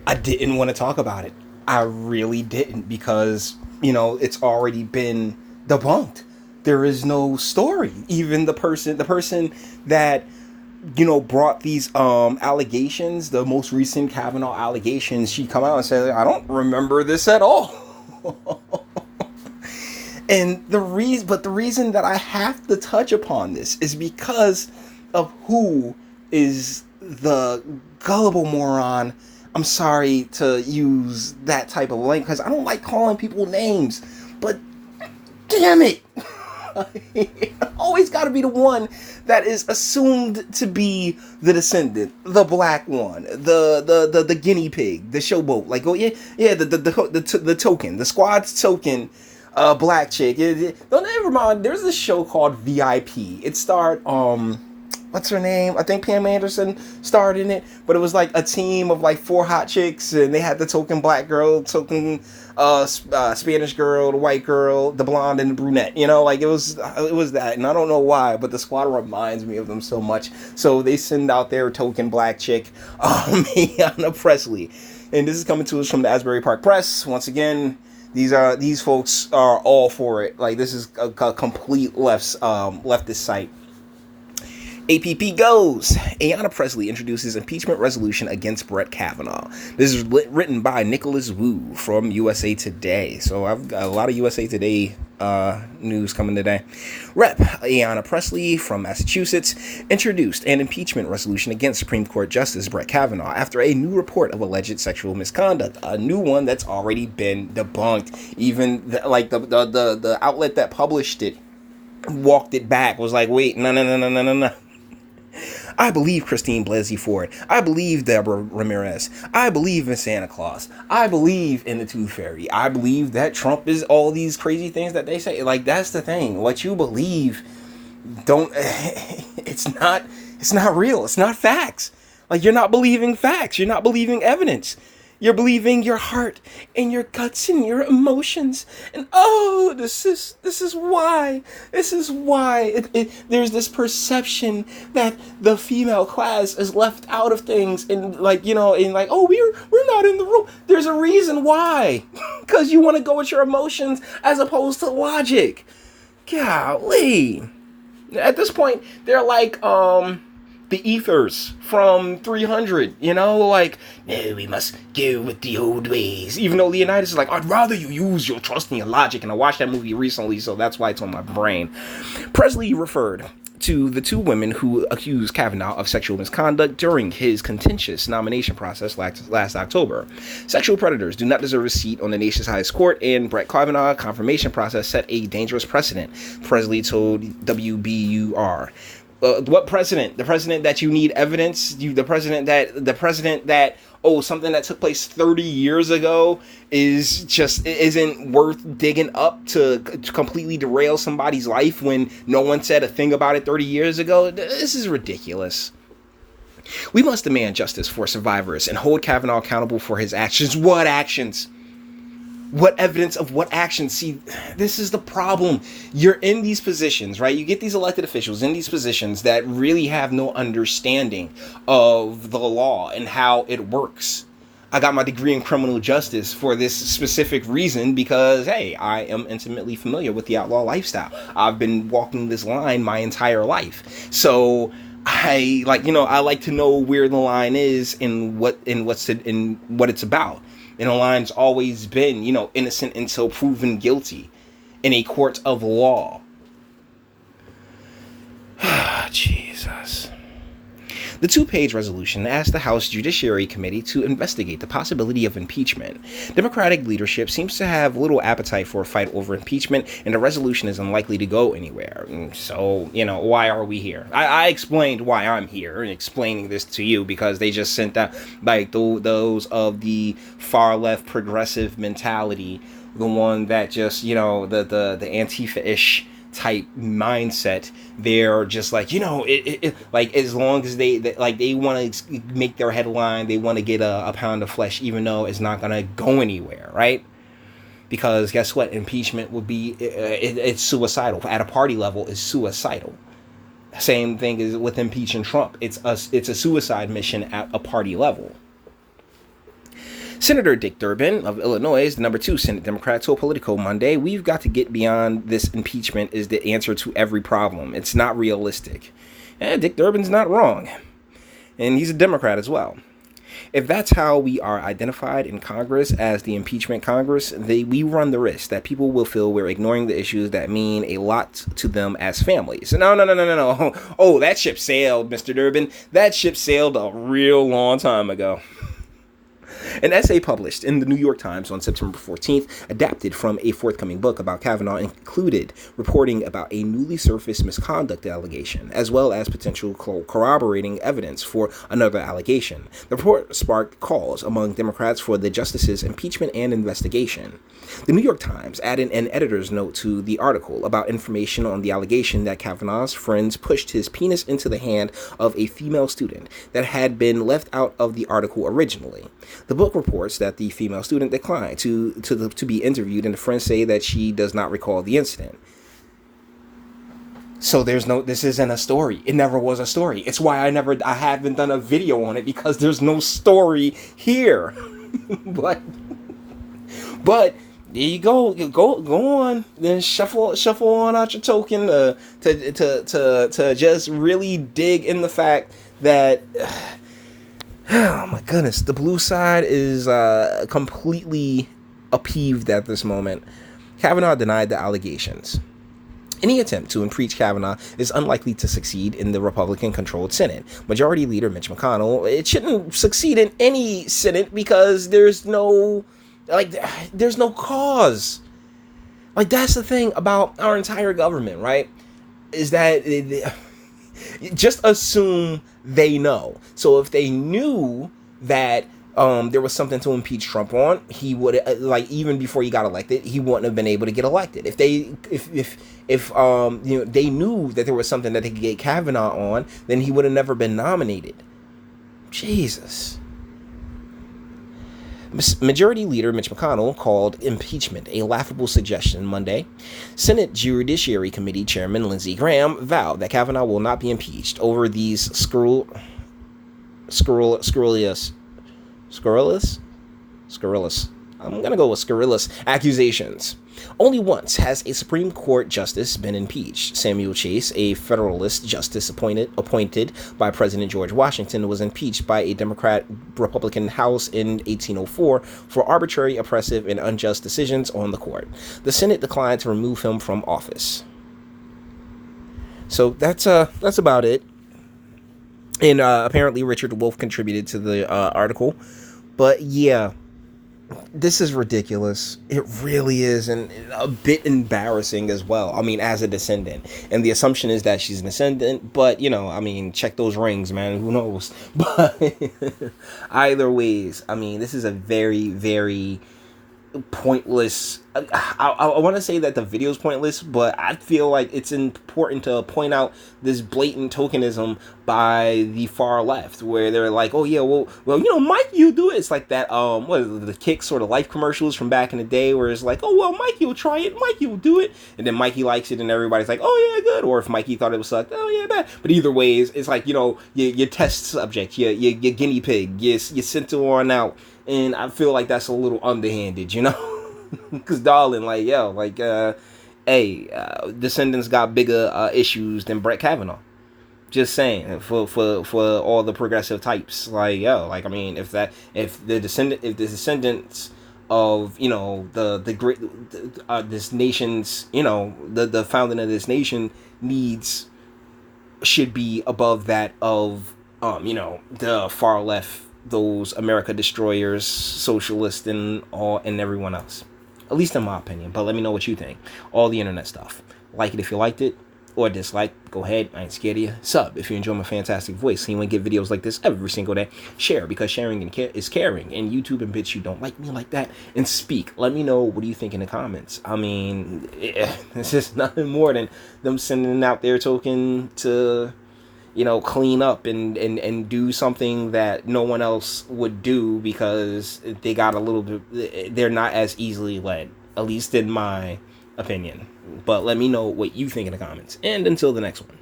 I didn't want to talk about it. I really didn't, because, it's already been debunked. There is no story. Even the person that, brought these allegations, the most recent Kavanaugh allegations, she come out and said, I don't remember this at all. And the reason that I have to touch upon this is because of who is the gullible moron. I'm sorry to use that type of language because I don't like calling people names, but damn it. Always got to be the one that is assumed to be the descendant, the black one, the guinea pig, the showboat. Like, oh yeah, the token, the squad's token, black chick. Don't ever mind. There's this show called VIP. It starred what's her name? I think Pam Anderson starred in it, but it was like a team of like 4 hot chicks, and they had the token black girl, token Spanish girl, the white girl, the blonde, and the brunette. Like it was that, and I don't know why, but the squad reminds me of them so much. So they send out their token black chick, Ayanna Pressley, and this is coming to us from the Asbury Park Press. Once again, these folks are all for it. Like, this is a complete leftist site. APP goes. Ayanna Pressley introduces impeachment resolution against Brett Kavanaugh. This is written by Nicholas Wu from USA Today. So I've got a lot of USA Today news coming today. Rep. Ayanna Pressley from Massachusetts introduced an impeachment resolution against Supreme Court Justice Brett Kavanaugh after a new report of alleged sexual misconduct. A new one that's already been debunked. Even the outlet that published it walked it back. Was like, wait, no. I believe Christine Blasey Ford. I believe Deborah Ramirez. I believe in Santa Claus. I believe in the Tooth Fairy. I believe that Trump is all these crazy things that they say. Like, that's the thing. What you believe, it's not real. It's not facts. Like, you're not believing facts. You're not believing evidence. You're believing your heart and your guts and your emotions. And this is why. This is why there's this perception that the female class is left out of things, and we're not in the room. There's a reason why. Because you want to go with your emotions as opposed to logic. Golly. At this point, they're like the ethers from 300, no, we must go with the old ways. Even though Leonidas is like, I'd rather you use your trust and your logic, and I watched that movie recently, so that's why it's on my brain. Pressley referred to the 2 women who accused Kavanaugh of sexual misconduct during his contentious nomination process last October. Sexual predators do not deserve a seat on the nation's highest court, and Brett Kavanaugh confirmation process set a dangerous precedent, Pressley told WBUR. What precedent? The precedent that you need evidence? The precedent that something that took place 30 years ago isn't worth digging up to completely derail somebody's life when no one said a thing about it 30 years ago? This is ridiculous. We must demand justice for survivors and hold Kavanaugh accountable for his actions. What actions? What evidence of what action? See, this is the problem. You're in these positions, right? You get these elected officials in these positions that really have no understanding of the law and how it works. I got my degree in criminal justice for this specific reason because, hey, I am intimately familiar with the outlaw lifestyle. I've been walking this line my entire life. So I like to know where the line is and what it's about. And the line's always been, innocent until proven guilty in a court of law. Jesus. The 2-page resolution asked the House Judiciary Committee to investigate the possibility of impeachment. Democratic leadership seems to have little appetite for a fight over impeachment, and the resolution is unlikely to go anywhere. So, why are we here? I explained why I'm here and explaining this to you because they just sent out, those of the far left progressive mentality, the one that just, the Antifa-ish type mindset. They're just like, as long as they want to make their headline, they want to get a pound of flesh, even though it's not going to go anywhere, right? Because guess what? Impeachment would be, it's suicidal. At a party level, it's suicidal. Same thing as with impeaching Trump. It's a suicide mission at a party level. Senator Dick Durbin of Illinois is the number 2 Senate Democrat told Politico Monday, "We've got to get beyond this. Impeachment is the answer to every problem. It's not realistic." And Dick Durbin's not wrong. And he's a Democrat as well. If that's how we are identified in Congress as the impeachment Congress, we run the risk that people will feel we're ignoring the issues that mean a lot to them as families. No. Oh, that ship sailed, Mr. Durbin. That ship sailed a real long time ago. An essay published in the New York Times on September 14th, adapted from a forthcoming book about Kavanaugh, included reporting about a newly surfaced misconduct allegation, as well as potential corroborating evidence for another allegation. The report sparked calls among Democrats for the justice's impeachment and investigation. The New York Times added an editor's note to the article about information on the allegation that Kavanaugh's friends pushed his penis into the hand of a female student that had been left out of the article originally. The book reports that the female student declined to be interviewed, and the friends say that she does not recall the incident. So this isn't a story. It never was a story. It's why I haven't done a video on it, because there's no story here. but there you go. Go on. Then shuffle on out your token to just really dig in the fact that. Oh my goodness, the blue side is completely appeased at this moment. Kavanaugh denied the allegations. Any attempt to impeach Kavanaugh is unlikely to succeed in the Republican-controlled Senate. Majority Leader Mitch McConnell, it shouldn't succeed in any Senate because there's no cause. Like, that's the thing about our entire government, right? Is that just assume they know. So if they knew that there was something to impeach Trump on, he would even before he got elected, he wouldn't have been able to get elected. If they knew that there was something that they could get Kavanaugh on, then he would have never been nominated. Jesus. Majority Leader Mitch McConnell called impeachment a laughable suggestion Monday. Senate Judiciary Committee Chairman Lindsey Graham vowed that Kavanaugh will not be impeached over these scurrilous. I'm going to go with scurrilous accusations. Only once has a Supreme Court justice been impeached. Samuel Chase, a Federalist justice appointed by President George Washington, was impeached by a Democrat-Republican House in 1804 for arbitrary, oppressive, and unjust decisions on the court. The Senate declined to remove him from office. So that's about it. And apparently Richard Wolff contributed to the article. But yeah, this is ridiculous. It really is, and a bit embarrassing as well. I mean, as a descendant. And the assumption is that she's a descendant, but, check those rings, man. Who knows? But either ways, this is a very, very pointless. I want to say that the video is pointless, but I feel like it's important to point out this blatant tokenism by the far left, where they're like, oh yeah, well, Mike, you do it. It's like that what is it, the Kick sort of life commercials from back in the day, where it's like, oh well, Mikey will try it, Mikey will do it, and then Mikey likes it, and everybody's like, oh yeah, good. Or if Mikey thought it was sucked, oh yeah, bad. But either ways, it's like, your test subject, your guinea pig, you sent it on out, and I feel like that's a little underhanded, Because, darling, descendants got bigger issues than Brett Kavanaugh. Just saying, for all the progressive types, if the descendants of the great this nation's the founding of this nation needs should be above that of the far left, those America destroyers, socialists, and everyone else. At least in my opinion. But let me know what you think. All the internet stuff. Like it if you liked it, or dislike. Go ahead. I ain't scared of you. Sub if you enjoy my fantastic voice. So you want to get videos like this every single day. Share, because sharing is caring. And YouTube and bitch, you don't like me like that. And speak. Let me know what do you think in the comments. This is nothing more than them sending out their token to clean up and do something that no one else would do, because they got a little bit, they're not as easily led, at least in my opinion. But let me know what you think in the comments. And until the next one.